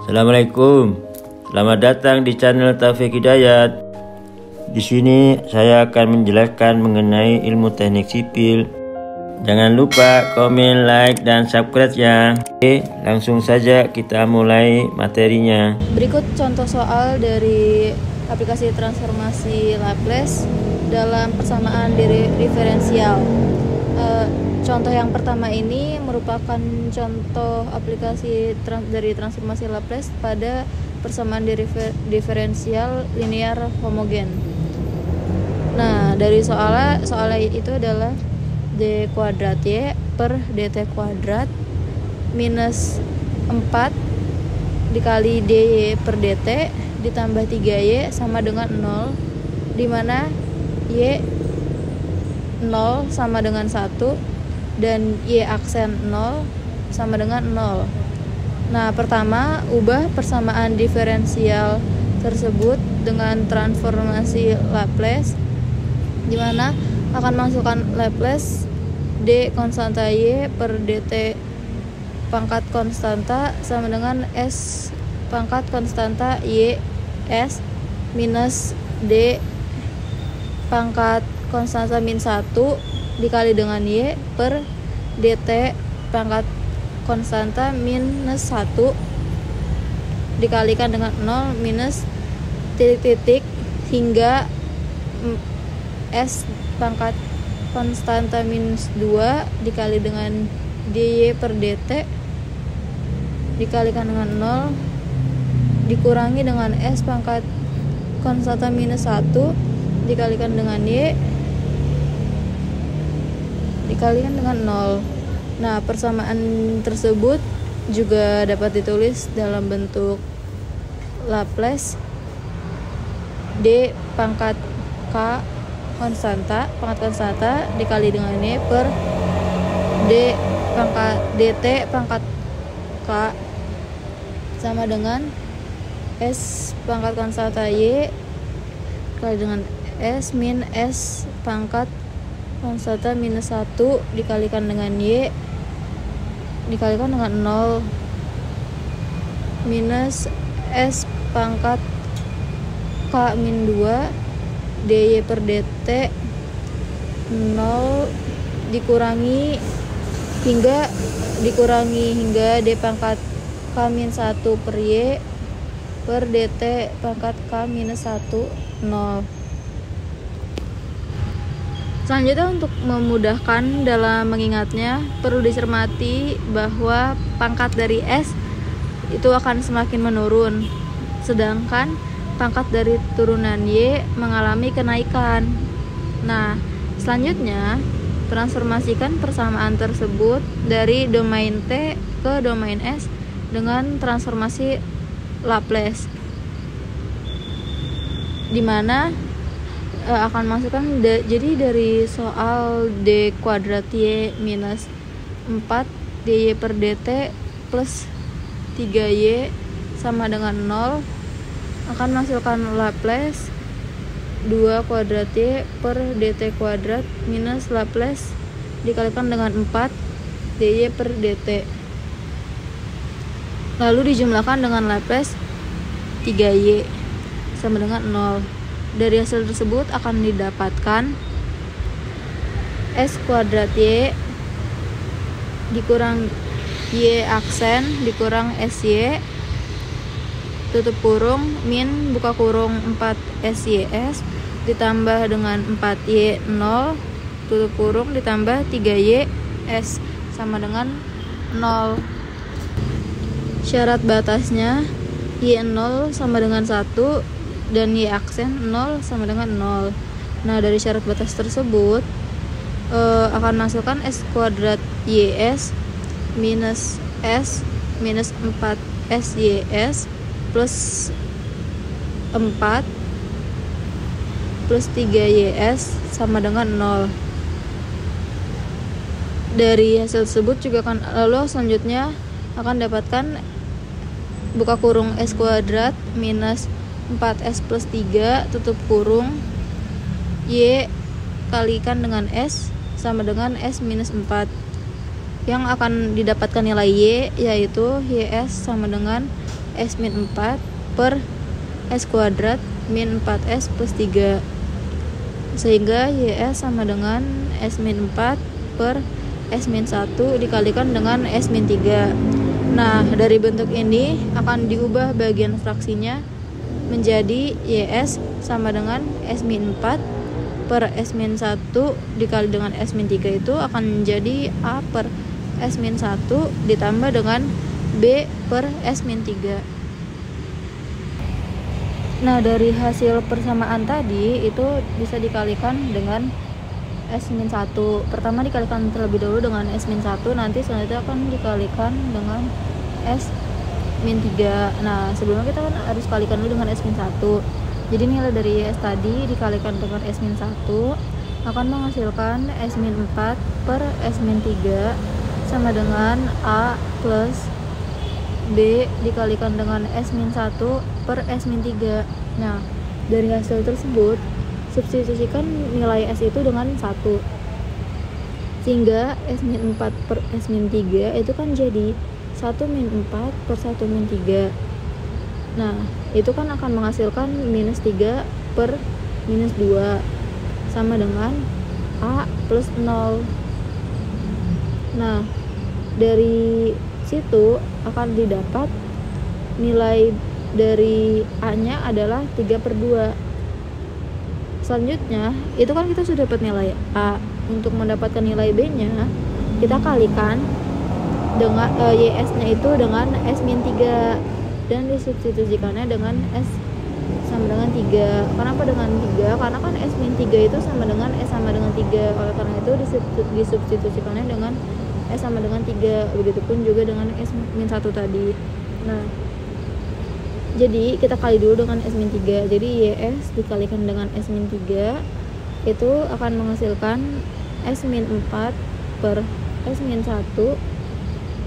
Assalamualaikum. Selamat datang di channel Taufik Hidayat. Di sini saya akan menjelaskan mengenai ilmu teknik sipil. Jangan lupa komen, like, dan subscribe ya. Oke, langsung saja kita mulai materinya. Berikut contoh soal dari aplikasi transformasi Laplace dalam persamaan diferensial. Contoh yang pertama ini merupakan contoh aplikasi dari transformasi Laplace pada persamaan diferensial linear homogen. Nah, dari soalnya itu adalah d kuadrat y per dt kuadrat minus 4 dikali dy per dt ditambah 3y sama dengan 0, di mana y 0 sama dengan 1 dan y aksen 0 sama dengan 0. Nah, pertama, ubah persamaan diferensial tersebut dengan transformasi Laplace, di mana akan masukkan Laplace d konstanta y per dt pangkat konstanta sama dengan s pangkat konstanta y s minus d pangkat konstanta min 1 dikali dengan y per dt pangkat konstanta minus 1 dikalikan dengan 0 minus titik-titik hingga s pangkat konstanta minus 2 dikali dengan dy per dt dikalikan dengan 0 dikurangi dengan s pangkat konstanta minus 1 dikalikan dengan y dikalikan dengan 0. Nah, persamaan tersebut juga dapat ditulis dalam bentuk Laplace d pangkat k pangkat konstanta dikali dengan y per d pangkat dt pangkat k sama dengan s pangkat konstanta y dikali dengan s min s pangkat konstanta minus 1 dikalikan dengan y dikalikan dengan 0 minus s pangkat k min 2 dy per dt 0 dikurangi hingga d pangkat k min 1 per y per dt pangkat k minus 1 0. Selanjutnya, untuk memudahkan dalam mengingatnya, perlu dicermati bahwa pangkat dari S itu akan semakin menurun, sedangkan pangkat dari turunan Y mengalami kenaikan. Nah, selanjutnya, transformasikan persamaan tersebut dari domain T ke domain S dengan transformasi Laplace, di mana akan masukkan jadi dari soal d kuadrat y minus 4 dy per dt plus 3y sama dengan 0 akan masukkan Laplace 2 kuadrat y per dt kuadrat minus Laplace dikalikan dengan 4 dy per dt, lalu dijumlahkan dengan Laplace 3y sama dengan 0. Dari hasil tersebut akan didapatkan s kuadrat y dikurang y aksen dikurang sy tutup kurung min buka kurung 4 sys ditambah dengan 4y 0 tutup kurung ditambah 3y s sama dengan 0. Syarat batasnya y 0 sama dengan 1 dan y aksen 0 sama dengan 0. Nah, dari syarat batas tersebut akan masukkan s kuadrat ys minus s minus 4 sys plus 4 plus 3ys sama dengan 0. Dari hasil tersebut juga akan lalu selanjutnya akan dapatkan buka kurung s kuadrat minus 4s plus 3 tutup kurung y kalikan dengan s sama dengan s minus 4 yang akan didapatkan nilai y yaitu ys sama dengan S min 4 per S kuadrat min 4S plus 3, sehingga YS sama dengan S min 4 per S min 1 dikalikan dengan S min 3. Nah, dari bentuk ini akan diubah bagian fraksinya menjadi YS sama dengan S min 4 per S min 1 dikali dengan S min 3 itu akan menjadi A per S min 1 ditambah dengan B per S min 3. Nah, dari hasil persamaan tadi itu bisa dikalikan dengan S min 1. Pertama dikalikan terlebih dahulu dengan S min 1, nanti selanjutnya akan dikalikan dengan S min 3. Nah, sebelumnya kita kan harus kalikan dulu dengan S min 1. Jadi nilai dari YS tadi dikalikan dengan S min 1 akan menghasilkan S min 4 per S min 3 sama dengan A plus B dikalikan dengan S min 1 per S min 3. Nah, dari hasil tersebut substitusikan nilai S itu dengan 1, sehingga S min 4 per S min 3 itu kan jadi 1 min 4 per 1 min 3. Nah, itu kan akan menghasilkan minus 3 per minus 2 sama dengan A plus 0. Nah, dari situ akan didapat nilai dari A-nya adalah 3 per 2. Selanjutnya, itu kan kita sudah dapat nilai A. Untuk mendapatkan nilai B-nya, kita kalikan dengan YS-nya itu dengan S min 3 dan disubstitusikannya dengan S sama dengan 3. Kenapa dengan 3? Karena kan S min 3 itu sama dengan S sama dengan 3. Oleh karena itu disubstitusikannya dengan S sama dengan 3. Begitupun juga dengan S min 1 tadi. Nah, jadi kita kali dulu dengan S min 3. Jadi YS dikalikan dengan S min 3 itu akan menghasilkan S min 4 per S min 1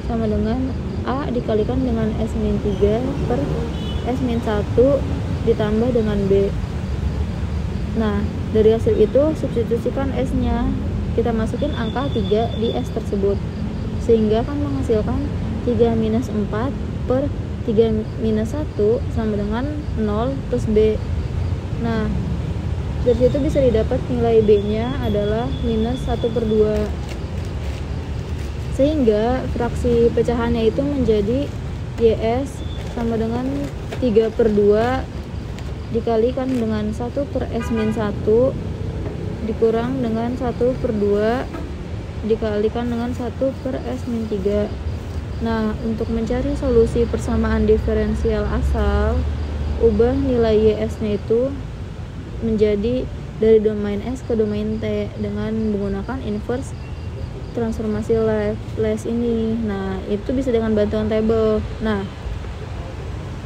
sama dengan A dikalikan dengan S min 3 per S min 1 ditambah dengan B. Nah, dari hasil itu substitusikan S-nya. Kita masukin angka 3 di S tersebut, sehingga akan menghasilkan 3 minus 4 per 3 minus 1 sama dengan 0 plus B. Nah, dari situ bisa didapat nilai B-nya adalah minus 1 per 2. Sehingga fraksi pecahannya itu menjadi YS sama dengan 3 per 2 dikalikan dengan 1 per S min 1 dikurang dengan 1 per 2 dikalikan dengan 1 per S min 3. Nah, untuk mencari solusi persamaan diferensial asal, ubah nilai YS-nya itu menjadi dari domain S ke domain T dengan menggunakan inverse transformasi Laplace ini. Nah, itu bisa dengan bantuan tabel. Nah,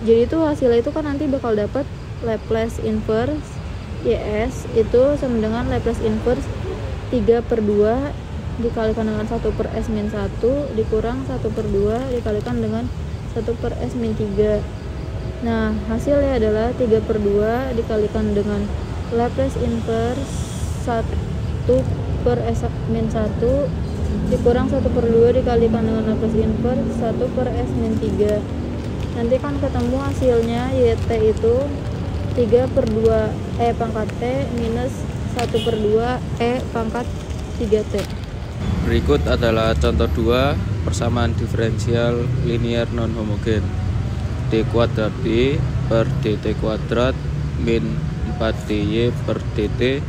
jadi itu hasilnya itu kan nanti bakal dapat Laplace inverse YS itu sama dengan Laplace inverse 3 per 2 dikalikan dengan 1 per S min 1 dikurang 1 per 2 dikalikan dengan 1 per S min 3. Nah, hasilnya adalah 3 per 2 dikalikan dengan Laplace inverse 1 per S min 1 dikurang 1 per 2 dikalikan dengan Laplace inverse 1 per S min 3. Nanti kan ketemu hasilnya YT itu 3 per 2 E pangkat T minus 1 per 2 E pangkat 3T. Berikut adalah contoh 2 persamaan diferensial linear non homogen. D kuadrat D per dt kuadrat min 4dy per dt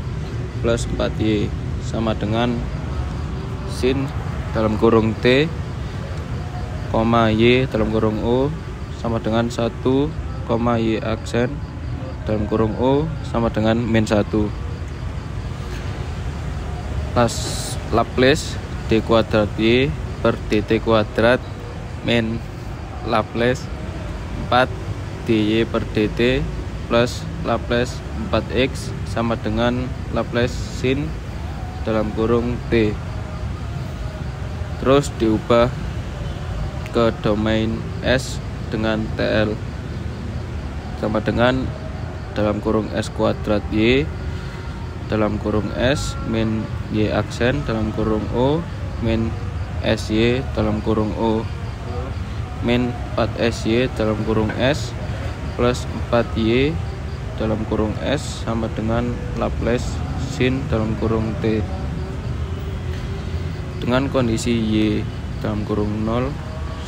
plus 4y sama dengan sin dalam kurung T, y dalam kurung O sama dengan 1, y aksen dalam kurung O sama dengan min 1. Laplace D kuadrat Y per dt kuadrat min Laplace 4 dy per dt plus Laplace 4x sama dengan Laplace sin dalam kurung T. Terus diubah ke domain S dengan TL sama dengan dalam kurung S kuadrat Y dalam kurung S min Y aksen dalam kurung O min SY dalam kurung O min 4SY dalam kurung S plus 4Y dalam kurung S sama dengan Laplace sin dalam kurung T dengan kondisi Y dalam kurung 0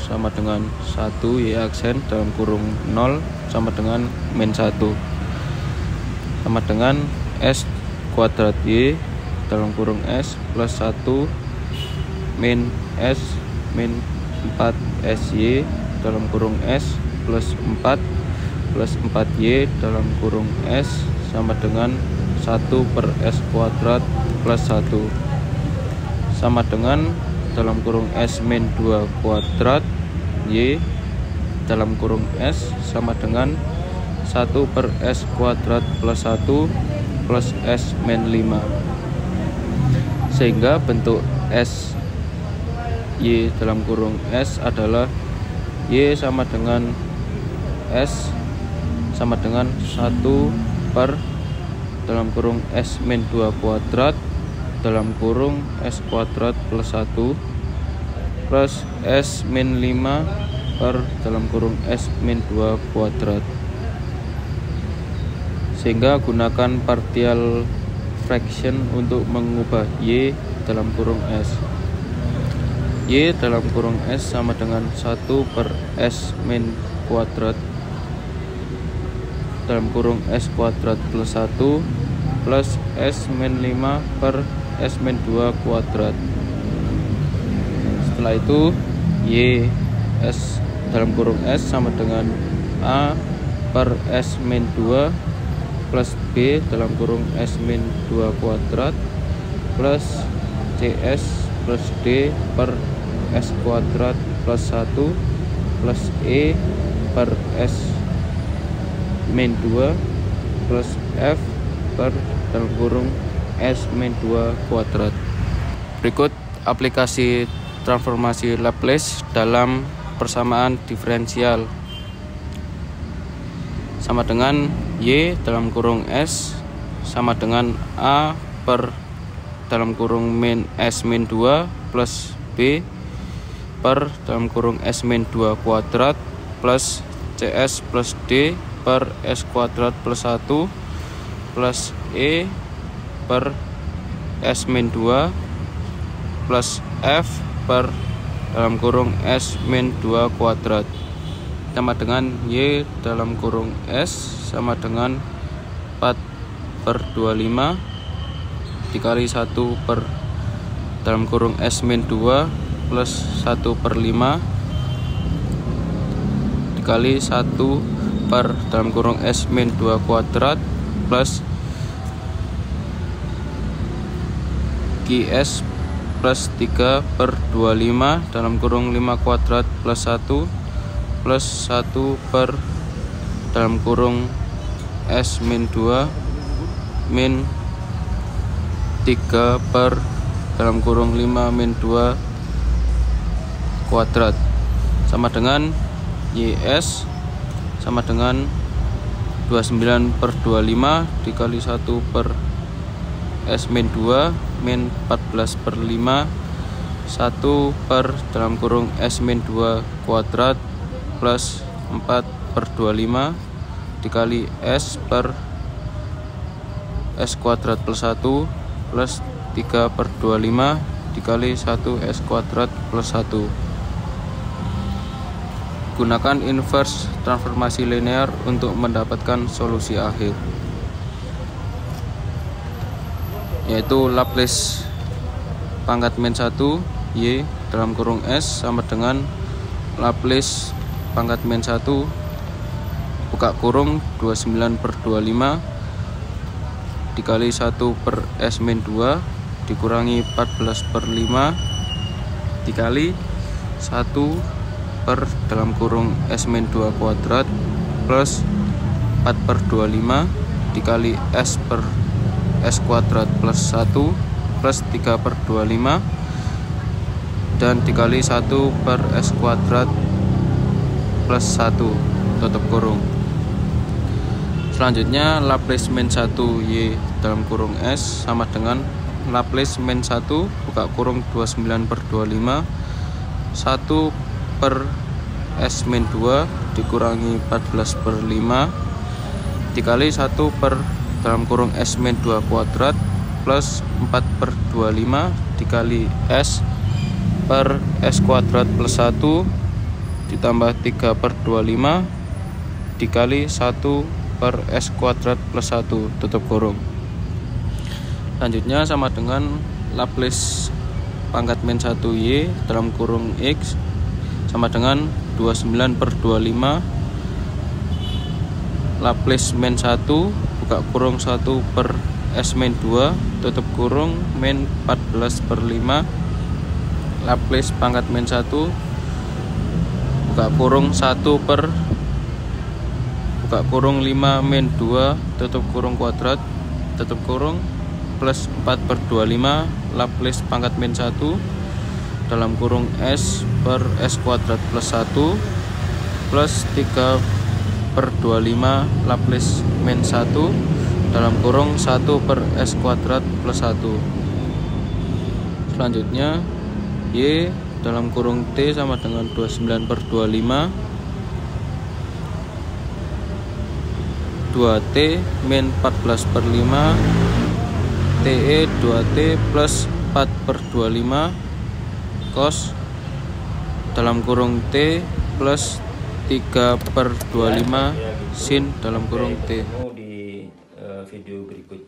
sama dengan 1, Y aksen dalam kurung 0 sama dengan min 1 sama dengan S kuadrat Y dalam kurung S plus 1 min S min 4SY dalam kurung S plus 4 plus 4Y dalam kurung S sama dengan 1 per S kuadrat plus 1 sama dengan dalam kurung S min 2 kuadrat Y dalam kurung S sama dengan 1 per S kuadrat plus 1 plus S min 5, sehingga bentuk S Y dalam kurung S adalah Y sama dengan S sama dengan 1 per dalam kurung S min 2 kuadrat dalam kurung S kuadrat plus 1 plus S min 5 per dalam kurung S min 2 kuadrat, sehingga gunakan partial fraction untuk mengubah Y dalam kurung S. Y dalam kurung S sama dengan 1 per S min kuadrat dalam kurung S kuadrat plus 1 plus S min 5 per S min 2 kuadrat. Setelah itu Y S dalam kurung S sama dengan A per S min 2 plus B dalam kurung S min 2 kuadrat plus CS plus D per S kuadrat plus 1 plus E per S min 2 plus F per dalam kurung S min 2 kuadrat. Berikut aplikasi transformasi Laplace dalam persamaan diferensial. Sama dengan Y dalam kurung S sama dengan A per dalam kurung min S min 2 plus B per dalam kurung S min 2 kuadrat plus CS plus D per S kuadrat plus 1 plus E per S min 2 plus F per dalam kurung S min 2 kuadrat sama dengan Y dalam kurung S sama dengan 4 per 25 dikali 1 per dalam kurung S min 2 plus 1 per 5 dikali 1 per dalam kurung S min 2 kuadrat plus QS plus 3 per 25 dalam kurung 5 kuadrat plus 1 plus 1 per dalam kurung S min 2 min 3 per dalam kurung 5 min 2 kuadrat sama dengan YS sama dengan 29 per 25 dikali 1 per S min 2 min 14 per 5 1 per dalam kurung S min 2 kuadrat plus 4 per 25 dikali S per S kuadrat plus 1 plus 3 per 25 dikali 1 S kuadrat plus 1. Gunakan inverse transformasi linear untuk mendapatkan solusi akhir, yaitu Laplace pangkat min 1 Y dalam kurung S sama dengan Laplace pangkat min 1 buka kurung 29 per 25 dikali 1 per S min 2 dikurangi 14 per 5 dikali 1 per dalam kurung S min 2 kuadrat plus 4 per 25 dikali S per S kuadrat plus 1 plus 3 per 25 dan dikali 1 per S kuadrat plus 1 tutup kurung. Selanjutnya Laplace min 1 Y dalam kurung S sama dengan Laplace min 1 buka kurung 29 per 25 1 per S min 2 dikurangi 14/5 dikali 1 per dalam kurung S min 2 kuadrat plus 4/25 dikali S per S kuadrat plus 1 ditambah 3/25 dikali 1 per S kuadrat plus 1 tutup kurung. Selanjutnya sama dengan Laplace pangkat min 1Y dalam kurung X sama dengan 29/25 Laplace min 1 buka kurung 1 per S min 2 tutup kurung min 14/5 Laplace pangkat min 1 buka kurung 1 per buka kurung 5 min 2 tutup kurung kuadrat tutup kurung plus 4/25 Laplace pangkat min 1 dalam kurung S per S kuadrat plus 1 plus 3/25 Laplace min 1 dalam kurung 1 per S kuadrat plus 1. Selanjutnya Y dalam kurung T sama dengan 29/25 2T min 14/5 TE 2T plus 4/25 cos dalam kurung T plus 3/25 sin dalam kurung T. Di video berikutnya.